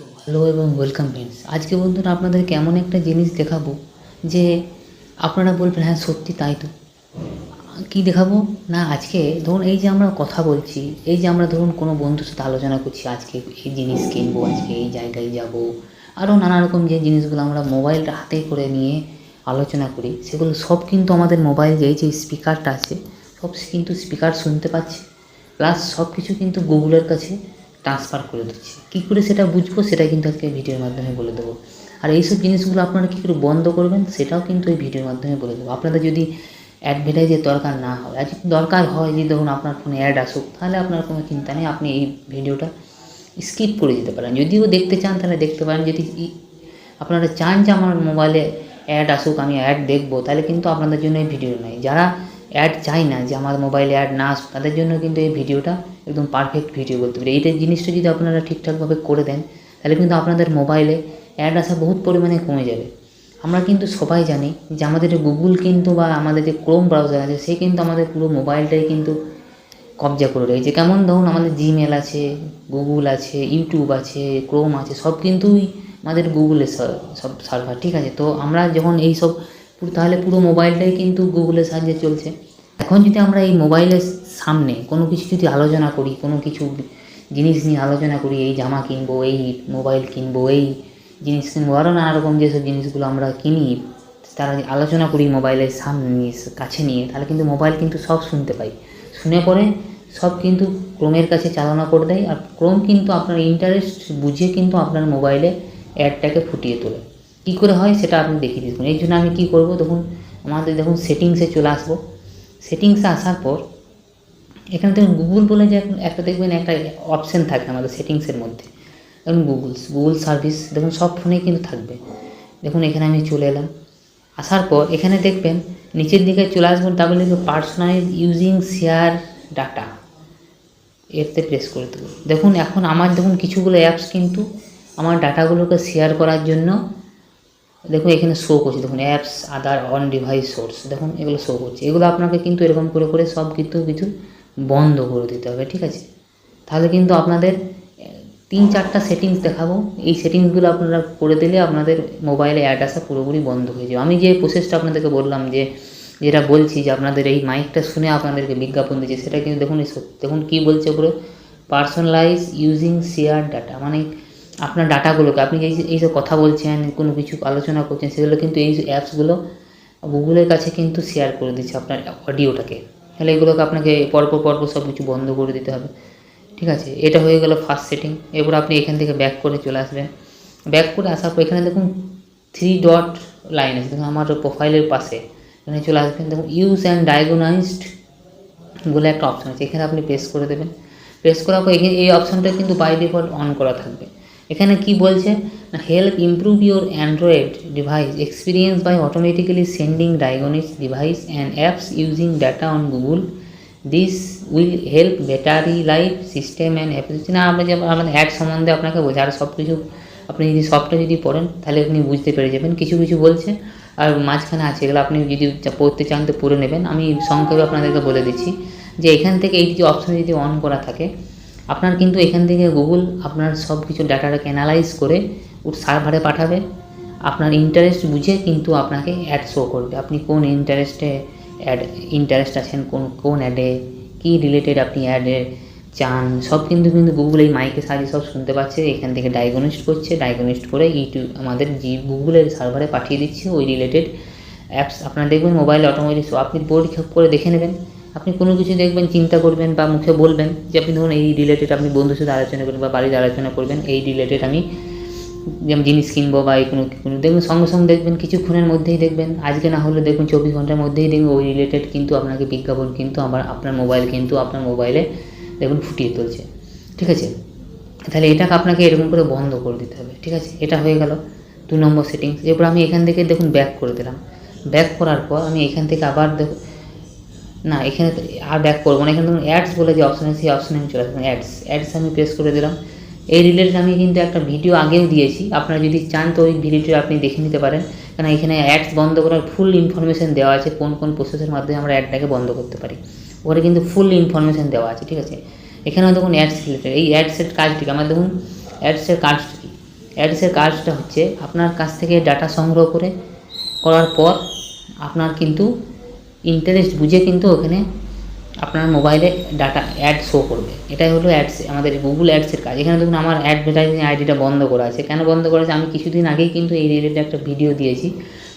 তো হ্যালো এবং welcome friends. আজকে বন্ধুরা আপনাদেরকে এমন একটা জিনিস দেখাবো যে আপনারা বলবেন হ্যাঁ সত্যি তাই তো। কী দেখাবো না, আজকে ধরুন এই যে আমরা কথা বলছি, এই যে আমরা ধরুন কোনো বন্ধুর সাথে আলোচনা করছি, আজকে এই জিনিস কিনবো, আজকে এই জায়গায় যাব, আরও নানা রকম যে জিনিসগুলো আমরা মোবাইলটা হাতে করে নিয়ে আলোচনা করি, সেগুলো সব কিন্তু আমাদের মোবাইল যে এই যে স্পিকারটা আছে, সব কিন্তু স্পিকার শুনতে পাচ্ছে, প্লাস সব কিছু কিন্তু গুগলের কাছে ট্রান্সফার করে দিচ্ছে। কী করে সেটা বুঝবো, সেটা কিন্তু আজকে ভিডিওর মাধ্যমে বলে দেবো। আর এইসব জিনিসগুলো আপনারা কী করে বন্ধ করবেন, সেটাও কিন্তু এই ভিডিওর মাধ্যমে বলে দেবো। আপনাদের যদি অ্যাডভার্টাইজের দরকার না হয়, আর যদি দরকার হয় যে ধরুন আপনার ফোনে অ্যাড আসুক, তাহলে আপনার কোনো চিন্তা নেই, আপনি এই ভিডিওটা স্কিপ করে দিতে পারেন। যদিও দেখতে চান তাহলে দেখতে পারেন, যদি আপনারা চান যে আমার মোবাইলে অ্যাড আসুক, আমি অ্যাড দেখবো, তাহলে কিন্তু আপনাদের জন্য এই ভিডিও নয়। যারা অ্যাড চাই না, যে আমার মোবাইলে অ্যাড না আসুক, তাদের জন্য কিন্তু এই ভিডিওটা একদম পারফেক্ট ভিডিও বলতে পারি। এইটা জিনিসটা যদি আপনারা ঠিকঠাকভাবে করে দেন, তাহলে কিন্তু আপনাদের মোবাইলে অ্যাড আসা বহুত পরিমাণে কমে যাবে। আমরা কিন্তু সবাই জানি যে আমাদের গুগল কিন্তু, বা আমাদের যে ক্রোম ব্রাউজার আছে, সে কিন্তু আমাদের পুরো মোবাইলটাই কিন্তু কবজা করে রয়েছে। কেমন ধরুন আমাদের জিমেল আছে, গুগল আছে, ইউটিউব আছে, ক্রোম আছে, সব কিন্তু আমাদের গুগলের সব সার্ভার, ঠিক আছে। তো আমরা যখন এই সব তাহলে পুরো মোবাইলটাই কিন্তু গুগলের সাহায্যে চলছে। এখন যদি আমরা এই মোবাইলের সামনে কোনো কিছু যদি আলোচনা করি, কোনো কিছু জিনিস নিয়ে আলোচনা করি, এই জামা কিনবো, এই মোবাইল কিনবো, এই জিনিস কিনবো, আরও নানা রকম যেসব জিনিসগুলো আমরা কিনি, তারা আলোচনা করি মোবাইলের সামনে নিয়ে, কাছে নিয়ে, তাহলে কিন্তু মোবাইল কিন্তু সব শুনতে পাই। শুনে পরে সব কিন্তু ক্রোমের কাছে চালনা করে দেয়। আর ক্রোম কিন্তু আপনার ইন্টারেস্ট বুঝে কিন্তু আপনার মোবাইলে অ্যাডটাকে ফুটিয়ে তোলে। কী করে হয় সেটা আপনি দেখিয়ে দেখুন। এই জন্য আমি কী করবো, দেখুন সেটিংসে চলে আসবো। সেটিংসে আসার পর এখানে দেখুন গুগল বলে যে একটা দেখবেন একটা অপশান থাকে আমাদের সেটিংসের মধ্যে, দেখুন গুগল সার্ভিস, দেখুন সব ফোনেই কিন্তু থাকবে। দেখুন এখানে আমি চলে এলাম। আসার পর এখানে দেখবেন নিচের দিকে চলে আসবেন, তারপরে লিখবে পার্সোনালাইজ ইউজিং শেয়ার ডাটা, এতে প্রেস করে দেবো। দেখুন এখন আমার দেখুন কিছুগুলো অ্যাপস কিন্তু আমার ডাটাগুলোকে শেয়ার করার জন্য, দেখুন এখানে শো করছে, দেখুন apps other on device source, দেখুন এগুলো শো করছে। এগুলো আপনাকে কিন্তু এরকম করে করে সব কিন্তু কিছু বন্ধ করে দিতে হবে, ঠিক আছে। তাহলে কিন্তু আপনাদের 3-4টা সেটিংস দেখাবো, এই সেটিংসগুলো আপনারা করে দিলে আপনাদের মোবাইলে অ্যাড আসা পুরোপুরি বন্ধ হয়ে যাবে। আমি যে প্রসেসটা আপনাদেরকে বললাম, যে যেটা বলছি যে আপনাদের এই মাইকটা শুনে আপনাদেরকে বিজ্ঞাপন দিচ্ছে, সেটা কিন্তু দেখুন দেখুন কী বলছে উপরে, পার্সোনালাইজ ইউজিং শেয়ার ডাটা, মানে আপনার ডাটাগুলোকে আপনি এইসব কথা বলছেন, কোনো কিছু আলোচনা করছেন, সেগুলো কিন্তু এই অ্যাপসগুলো গুগলের কাছে কিন্তু শেয়ার করে দিচ্ছে আপনার অডিওটাকে। তাহলে এগুলোকে আপনাকে পরপর সব কিছু বন্ধ করে দিতে হবে, ঠিক আছে। এটা হয়ে গেল ফার্স্ট সেটিং। এরপর আপনি এখান থেকে ব্যাক করে চলে আসবেন। ব্যাক করে আসার পর এখানে দেখুন 3 ডট লাইন আছে, দেখুন আমার প্রোফাইলের পাশে, এখানে চলে আসবেন। দেখুন ইউজ অ্যান্ড ডায়াগনাইজড বলে একটা অপশান আছে, এখানে আপনি প্রেস করে দেবেন। প্রেস করার পর এখানে এই অপশানটা কিন্তু বাই ডিফল্ট অন করা থাকবে। এখানে কি বলছে, help improve your Android device experience by automatically sending diagnosis device and apps using data on Google, this will help battery life system and application. আমরা যে আমাদের অ্যাড সম্বন্ধে আপনাকে বোঝা, আর সব কিছু আপনি যদি সবটা যদি পড়েন তাহলে আপনি বুঝতে পেরে যাবেন। কিছু কিছু বলছে আর মাঝখানে আছে, এগুলো আপনি যদি পড়তে চান তো পড়ে নেবেন। আমি সংক্ষেপে আপনাদেরকে বলে দিচ্ছি যে এখান থেকে এই যে অপশান যদি অন করা থাকে, আপনার কিন্তু এখান থেকে গুগল আপনার সব কিছু ডাটাটাকে অ্যানালাইজ করে ওর সার্ভারে পাঠাবে। আপনার ইন্টারেস্ট বুঝে কিন্তু আপনাকে অ্যাড শো করবে, আপনি কোন ইন্টারেস্ট আছেন, কোন অ্যাডে কী রিলেটেড আপনি অ্যাডে চান, সব কিন্তু গুগল এই মাইকের সাহায্যে সব শুনতে পাচ্ছে। এখান থেকে ডায়াগনোস্ট করছে, ডায়াগনোস্ট করে ইউটিউব আমাদের গুগলের সার্ভারে পাঠিয়ে দিচ্ছে ওই রিলেটেড অ্যাপস। আপনারা দেখবেন মোবাইলে অটোমেটিক, আপনি পরীক্ষা করে দেখে নেবেন। আপনি কোনো কিছু দেখবেন, চিন্তা করবেন বা মুখে বলবেন যে আপনি ধরুন এই রিলেটেড আপনি বন্ধুর সাথে আলোচনা করবেন বা বাড়িতে আলোচনা করবেন, এই রিলেটেড আমি যেমন জিনিস কিনবো বা এই কোনো দেখবেন, সঙ্গে সঙ্গে দেখবেন কিছুক্ষণের মধ্যেই দেখবেন, আজকে না হলে দেখবেন 24 ঘন্টার মধ্যেই দেখবেন ওই রিলেটেড কিন্তু আপনাকে বিজ্ঞাপন কিন্তু আপনার মোবাইলে দেখুন ফুটিয়ে তুলছে, ঠিক আছে। তাহলে এটাকে আপনাকে এরকম করে বন্ধ করে দিতে হবে, ঠিক আছে। এটা হয়ে গেল 2 নম্বর সেটিংস। এরপর আমি এখান থেকে দেখুন ব্যাক করে দিলাম। ব্যাক করার পর আমি এখান থেকে আবার না, এখানে আর ব্যাক করবো না। এখানে দেখুন অ্যাডস বলে যে অপশান আছে, সেই অপশানে আমি চলে আসবো। অ্যাডস আমি প্রেস করে দিলাম। এই রিলেটেড আমি কিন্তু একটা ভিডিও আগেও দিয়েছি, আপনারা যদি চান তো ওই ভিডিওটা আপনি দেখে নিতে পারেন, কারণ এখানে অ্যাডস বন্ধ করার ফুল ইনফরমেশান দেওয়া আছে, কোন কোন প্রসেসের মাধ্যমে আমরা অ্যাডটাকে বন্ধ করতে পারি, ওখানে কিন্তু ফুল ইনফরমেশান দেওয়া আছে, ঠিক আছে। এখানেও দেখুন অ্যাডস রিলেটেড, এই অ্যাডসের কাজটি আমার দেখুন অ্যাডসের কাজটি অ্যাডসের কাজটা হচ্ছে আপনার কাছ থেকে ডাটা সংগ্রহ করার পর আপনার কিন্তু ইন্টারেস্ট বুঝে কিন্তু ওখানে আপনার মোবাইলে ডাটা অ্যাড শো করবে। এটাই হলো অ্যাডস, আমাদের গুগল অ্যাডসের কাজ। এখানে দেখুন আমার অ্যাডভার্টাইজিং আইডিটা বন্ধ করা আছে। কেন বন্ধ করা আছে? আমি কিছুদিন আগেই কিন্তু এই রিলেটেড একটা ভিডিও দিয়েছি,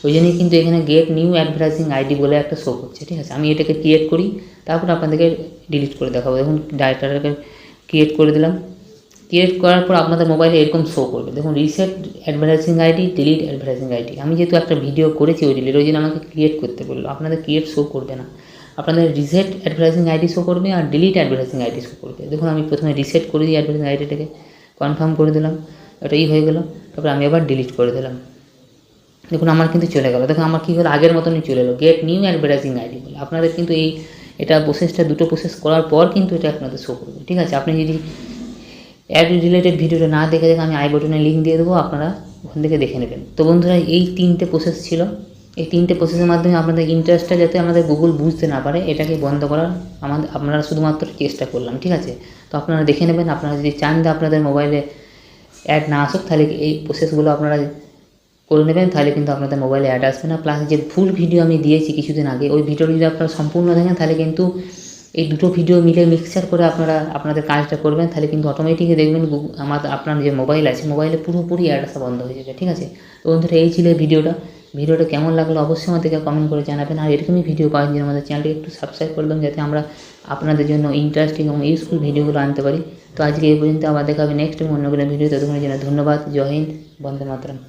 ওই জন্যই কিন্তু এখানে গেট নিউ অ্যাডভার্টাইজিং আইডি বলে একটা শো করছে। ঠিক আছে, আমি এটাকে ক্রিয়েট করি, তারপর আপনাদেরকে ডিলিট করে দেখাবো। দেখুন ডাটাটাকে ক্রিয়েট করে দিলাম। ক্রিয়েট করার পর আপনাদের মোবাইলে এরকম শো করবে, দেখুন reset advertising ID, delete advertising ID. আমি যেহেতু একটা ভিডিও করেছি ওই ডিলিট, ওই জন্য আমাকে ক্রিয়েট করতে বললো। আপনাদের ক্রিয়েট শো করবে না, আপনাদের রিসেট অ্যাডভার্টাইজিং আইডি শো করবে আর ডিলিট অ্যাডভার্টাইজিং আইডি শো করবে। দেখুন আমি প্রথমে রিসেট করে দিই অ্যাডভার্টাইজিং আইডিটাকে, কনফার্ম করে দিলাম, এটাই হয়ে গেল। তারপরে আমি আবার ডিলিট করে দিলাম। দেখুন আমার কিন্তু চলে গেল। দেখুন আমার কী হলো, আগের মতনই চলে এলো, গেট নিউ অ্যাডভার্টাইজিং আইডি বলে। আপনাদের কিন্তু এটা প্রসেসটা দুটো প্রসেস করার পর কিন্তু এটা আপনাদের শো করবে। ঠিক আছে, আপনি যদি অ্যাড রিলেটেড ভিডিওটা না দেখে আমি আই বাটনে লিঙ্ক দিয়ে দেবো, আপনারা ওখান থেকে দেখে নেবেন। তো বন্ধুরা এই 3টে প্রসেস ছিল, এই 3টে প্রসেসের মাধ্যমে আপনাদের ইন্টারেস্টটা যাতে আমাদের গুগল বুঝতে না পারে এটাকে বন্ধ করার আমরা শুধুমাত্র চেষ্টা করলাম। ঠিক আছে, তো আপনারা দেখে নেবেন। আপনারা যদি চান যে আপনাদের মোবাইলে অ্যাড না আসুক, তাহলে এই প্রসেসগুলো আপনারা করে নেবেন, তাহলে কিন্তু আপনাদের মোবাইলে অ্যাড আসবে না। প্লাস যে ফুল ভিডিও আমি দিয়েছি কিছুদিন আগে, ওই ভিডিওটি যদি আপনারা সম্পূর্ণ দেখেন তাহলে কিন্তু এই দুটো ভিডিও মিলে মিক্সচার করে আপনারা আপনাদের কাজটা করবেন, তাহলে কিন্তু অটোমেটিকই দেখবেন আপনার যে মোবাইল আছে, মোবাইলে পুরোপুরি অ্যাড আসা বন্ধ হয়ে যাবে। ঠিক আছে, তো বন্ধুরা এই ছিল ভিডিওটা কেমন লাগলো অবশ্যই আমাদেরকে কমেন্ট করে জানাবেন। আর এরকমই ভিডিও পাওয়ার জন্য আমাদের চ্যানেলটি একটু সাবস্ক্রাইব করে দেবেন, যাতে আমরা আপনাদের জন্য ইন্টারেস্টিং এবং ইউজফুল ভিডিওগুলো আনতে পারি। তো আজকে এই পর্যন্ত, আবার দেখা হবে নেক্সট অন্য কোনো ভিডিও। ততক্ষণের জন্য ধন্যবাদ। জয় হিন্দ, বন্দে মাতরম।